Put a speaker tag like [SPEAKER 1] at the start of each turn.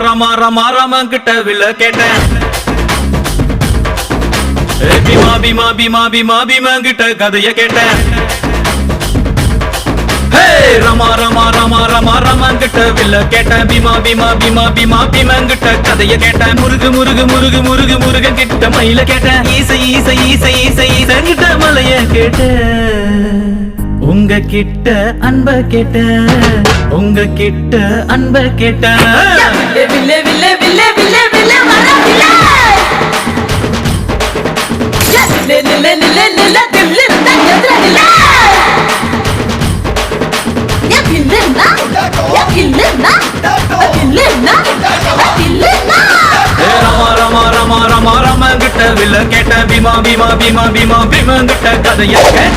[SPEAKER 1] ரமா ரமா ரமன் கிட்ட வில்ல கேட்டேன். பீமா பீமா பீமா பீமா பீமன் கிட்ட கதைய கேட்டேன். ரமா ரமா ரமா ரமா ரமன் கிட்ட வில்ல கேட்டேன். பீமா பீமா பீமா பீமா பீமன் கிட்ட கதைய கேட்டேன். முருகு முருகு முருகு முருகு முருகன் கிட்ட மயில கேட்டேன். ஈசை ஈசை ஈசை ஈசை ஈசன் கிட்ட மலைய கேட்டேன். உங்க கிட்ட அன்ப கேட்டேன். உங்க கிட்ட அன்ப கேட்டேன்.
[SPEAKER 2] வில்லே வில்லே வில்லே வில்லே வில்லே வர வில்லே நில்ல நில்ல நில்ல தில்லு எதிர நில்ல
[SPEAKER 1] ரமா ரமா ரமா ரமா ரமன் கிட்ட வில்ல கேட்டேன். பீமா பீமா பீமா பீமா பீமன் கிட்ட கதைய கேட்டேன்.